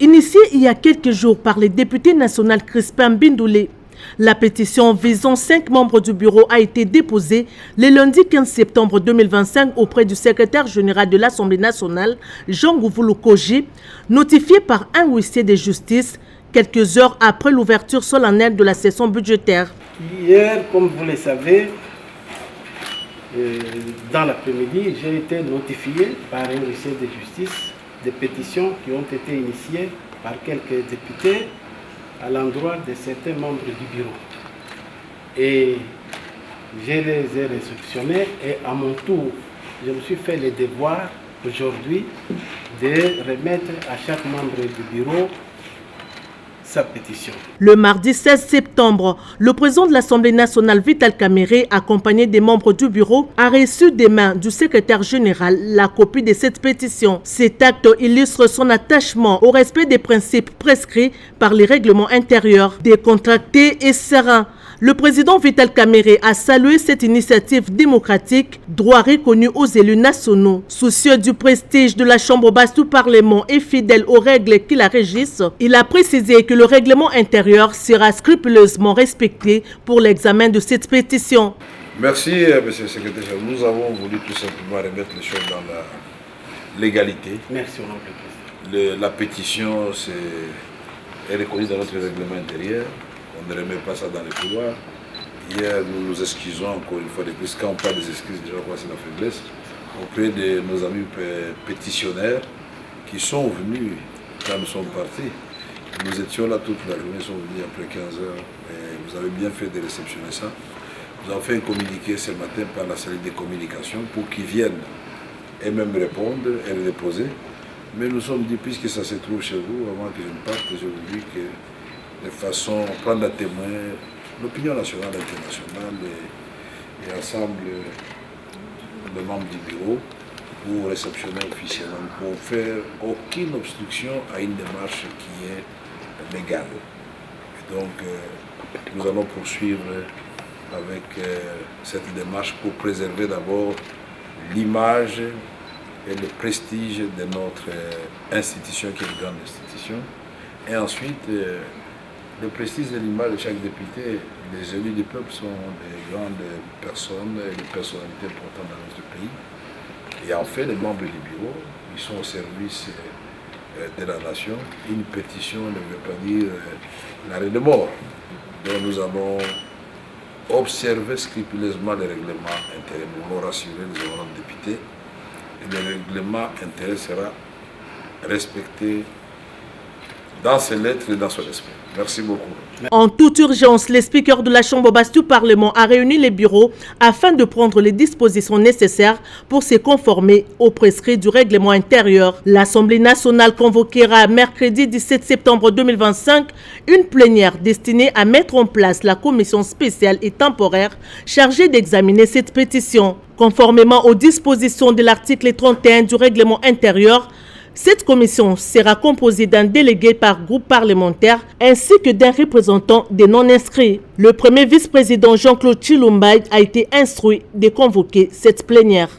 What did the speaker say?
Initiée il y a quelques jours par le député national Crispin Bindoulé, la pétition visant 5 membres du bureau a été déposée le lundi 15 septembre 2025 auprès du secrétaire général de l'Assemblée nationale, Jean Gouvoulou Koji, notifié par un huissier de justice quelques heures après l'ouverture solennelle de la session budgétaire. Hier, comme vous le savez, dans l'après-midi, j'ai été notifié par un huissier de justice des pétitions qui ont été initiées par quelques députés à l'endroit de certains membres du bureau. Et je les ai réceptionnés et à mon tour, je me suis fait le devoir aujourd'hui de remettre à chaque membre du bureau sa pétition. Le mardi 16 septembre, le président de l'Assemblée nationale, Vital Kamerhe, accompagné des membres du bureau, a reçu des mains du secrétaire général la copie de cette pétition. Cet acte illustre son attachement au respect des principes prescrits par les règlements intérieurs, décontractés et sereins. Le président Vital Kamerhe a salué cette initiative démocratique, droit reconnu aux élus nationaux. Soucieux du prestige de la Chambre basse du Parlement et fidèle aux règles qui la régissent, il a précisé que le règlement intérieur sera scrupuleusement respecté pour l'examen de cette pétition. Merci, monsieur le secrétaire. Nous avons voulu tout simplement remettre les choses dans la légalité. Merci, honorable président. La pétition est reconnue dans notre règlement intérieur. On ne remet pas ça dans les couloirs. Hier, nous nous excusons encore une fois de plus. Quand on parle des excuses, déjà, c'est la faiblesse. Auprès de nos amis pétitionnaires qui sont venus quand nous sommes partis. Nous étions là toute la journée, ils sont venus après 15 heures. Et vous avez bien fait de réceptionner ça. Nous avons fait un communiqué ce matin par la cellule de communication pour qu'ils viennent et même répondre et les déposer. Mais nous sommes dit, puisque ça se trouve chez vous, avant que je ne parte, je vous dis que de façon à prendre à témoin l'opinion nationale et internationale et ensemble les membres du bureau pour réceptionner officiellement, pour faire aucune obstruction à une démarche qui est légale. Et donc, nous allons poursuivre avec cette démarche pour préserver d'abord l'image et le prestige de notre institution qui est une grande institution. Et ensuite, le prestige de l'image de chaque député. Les élus du peuple sont des grandes personnes et des personnalités importantes dans notre pays. Et en fait, les membres du bureau, ils sont au service de la nation. Une pétition ne veut pas dire l'arrêt de mort. Donc nous avons observé scrupuleusement les règlements intérieurs. Nous voulons rassurer les honorables députés. Et le règlement intérieur sera respecté dans ses lettres et dans son esprit. Merci beaucoup. En toute urgence, le speaker de la Chambre basse du Parlement a réuni les bureaux afin de prendre les dispositions nécessaires pour se conformer aux prescrits du règlement intérieur. L'Assemblée nationale convoquera mercredi 17 septembre 2025 une plénière destinée à mettre en place la commission spéciale et temporaire chargée d'examiner cette pétition. Conformément aux dispositions de l'article 31 du règlement intérieur, cette commission sera composée d'un délégué par groupe parlementaire ainsi que d'un représentant des non-inscrits. Le premier vice-président Jean-Claude Chilumbay a été instruit de convoquer cette plénière.